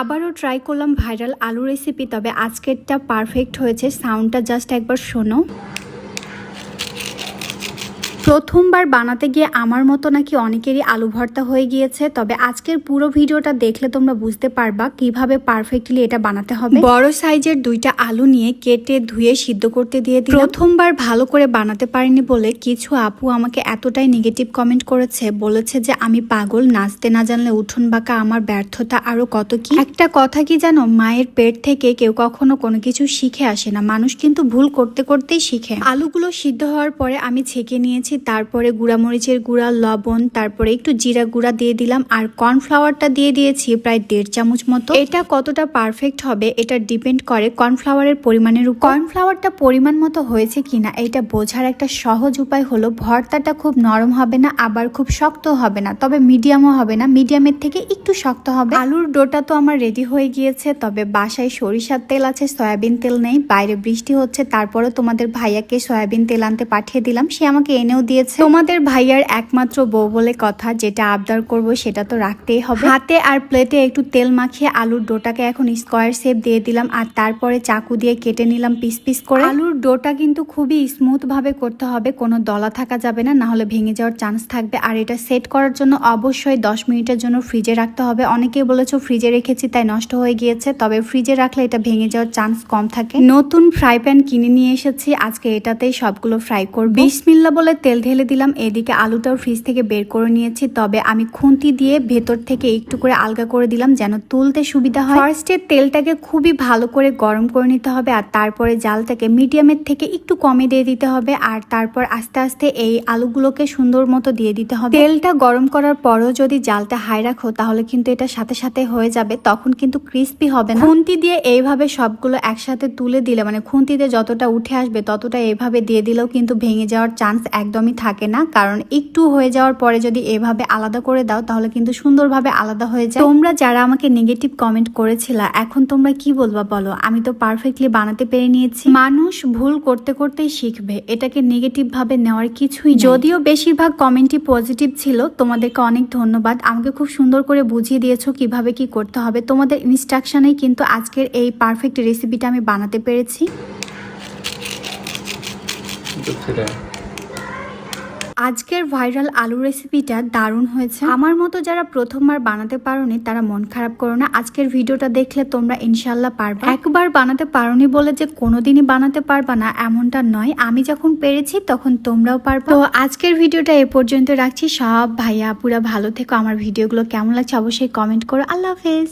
আবারও ট্রাই করলাম ভাইরাল আলু রেসিপি, তবে আজকেরটা পারফেক্ট হয়েছে। সাউন্ডটা জাস্ট একবার শোনো। প্রথমবার বানাতে গিয়ে আমার মতো নাকি অনেকেরই আলু ভর্তা হয়ে গিয়েছে, তবে আজকের পুরো ভিডিওটা দেখলে তোমরা বুঝতে পারবা কিভাবে পারফেক্টলি এটা বানাতে হবে। বড় সাইজের 2টা আলু নিয়ে কেটে ধুয়ে সিদ্ধ করতে দিয়ে দিলাম। প্রথমবার ভালো করে বানাতে পারিনি বলে কিছু আপু আমাকে এতটাই নেগেটিভ কমেন্ট করেছে, বলেছে যে আমি পাগল, নাচতে না জানলে উঠোন বাঁকা, আমার ব্যর্থতা আরো কত কি। একটা কথা কি জানো, মায়ের পেট থেকে কেউ কখনো কোনো কিছু শিখে আসে না, মানুষ কিন্তু ভুল করতে করতেই শিখে। আলুগুলো সিদ্ধ হওয়ার পরে আমি ছেঁকে নিয়েছি, তারপরে গুঁড়ামরিচের গুঁড়া, লবণ, তারপরে একটু জিরা গুঁড়া দিয়ে দিলাম, আর কর্নফ্লাওয়ারটা দিয়ে দিয়েছি প্রায় 1.5 চামচ মতো। এটা কতটা পারফেক্ট হবে এটা ডিপেন্ড করে কর্নফ্লাওয়ারের পরিমাণের উপর। কর্নফ্লাওয়ারটা পরিমাণ মতো হয়েছে কিনা এটা বোঝার একটা সহজ উপায় হলো ভর্তাটা খুব নরম হবে না, আবার খুব শক্ত হবে না, তবে মিডিয়ামও হবে না, মিডিয়ামের থেকে একটু শক্ত হবে। আলুর ডোটা তো আমার রেডি হয়ে গিয়েছে, তবে বাসায় সরিষার তেল আছে, সয়াবিন তেল নেই। বাইরে বৃষ্টি হচ্ছে, তারপরে তোমাদের ভাইয়াকে সয়াবিন তেল আনতে পাঠিয়ে দিলাম, সে আমাকে এনেও দিয়েছে। তোমাদের ভাইয়ার একমাত্র বউ বলে কথা, যেটা আবদার করব সেটা তো রাখতেই হবে। হাতে আর প্লেটে একটু তেল মাখিয়ে আলুর ডোটাকে এখন স্কোয়ার শেপ দিয়ে দিলাম, আর তারপরে চাকু দিয়ে কেটে নিলাম পিস পিস করে। আলুর ডোটা কিন্তু খুবই স্মুথ ভাবে করতে হবে, কোনো দলা থাকা যাবে না, নাহলে ভেঙে যাওয়ার চান্স থাকবে। আর এটা সেট করার জন্য অবশ্যই 10 মিনিটের জন্য ফ্রিজে রাখতে হবে। অনেকেই বলেছো ফ্রিজে রেখেছি তাই নষ্ট হয়ে গিয়েছে, তবে ফ্রিজে রাখলে এটা ভেঙে যাওয়ার চান্স কম থাকে। নতুন ফ্রাই প্যান কিনে নিয়ে এসেছি, আজকে এটাতেই সবগুলো ফ্রাই করব। বিসমিল্লাহ বলে তেল ঢেলে দিলাম। এদিকে আলুটাও ফ্রিজ থেকে বের করে নিয়েছি, তবে আমি খুন্তি দিয়ে ভেতর থেকে একটু করে আলগা করে দিলাম যেন তুলতে সুবিধা হয়। ফার্স্টে তেলটাকে খুবই ভালো করে গরম করে নিতে হবে, আর তারপরে জালটাকে মিডিয়ামের থেকে একটু কমে দিয়ে দিতে হবে, আর তারপর আস্তে আস্তে এই আলুগুলোকে সুন্দর মতো দিয়ে দিতে হবে। তেলটা গরম করার পরও যদি জালটা হাই রাখো তাহলে কিন্তু এটা সাথে সাথে হয়ে যাবে, তখন কিন্তু ক্রিস্পি হবে না। খুন্তি দিয়ে এইভাবে সবগুলো একসাথে তুলে দিলে, মানে খুন্তিতে যতটা উঠে আসবে ততটা এইভাবে দিয়ে দিলেও কিন্তু ভেঙে যাওয়ার চান্স একদমই থাকে না, কারণ একটু হয়ে যাওয়ার পরে যদি এভাবে আলাদা করে দাও তাহলে কিন্তু সুন্দরভাবে আলাদা হয়ে যায়। তোমরা যারা আমাকে নেগেটিভ কমেন্ট করেছিলা, এখন তোমরা কি বলবা বলো? আমি তো পারফেক্টলি বানাতে পেরে নিয়েছি। মানুষ ভুল করতে করতেই শিখবে, এটাকে নেগেটিভ ভাবে নেওয়ার কিছুই নেই। যদিও বেশিরভাগ কমেন্টই পজিটিভ ছিল, তোমাদেরকে অনেক ধন্যবাদ। আমাকে খুব সুন্দর করে বুঝিয়ে দিয়েছো কিভাবে কি করতে হবে। তোমাদের ইনস্ট্রাকশনেই কিন্তু আজকের এই পারফেক্ট রেসিপিটা আমি বানাতে পেরেছি। আজকের ভাইরাল আলু রেসিপিটা দারুণ হয়েছে। আমার মতো যারা প্রথমবার বানাতে পারোনি তারা মন খারাপ করো না, আজকের ভিডিওটা দেখলে তোমরা ইনশাল্লাহ পারবা। একবার বানাতে পারোনি বলে যে কোনোদিনই বানাতে পারবা না এমনটা নয়, আমি যখন পেরেছি তখন তোমরাও পারবা। তো আজকের ভিডিওটা এ পর্যন্ত রাখছি। সব ভাইয়া আপুরা ভালো থেকো। আমার ভিডিওগুলো কেমন লাগছে অবশ্যই কমেন্ট করো। আল্লাহ হাফেজ।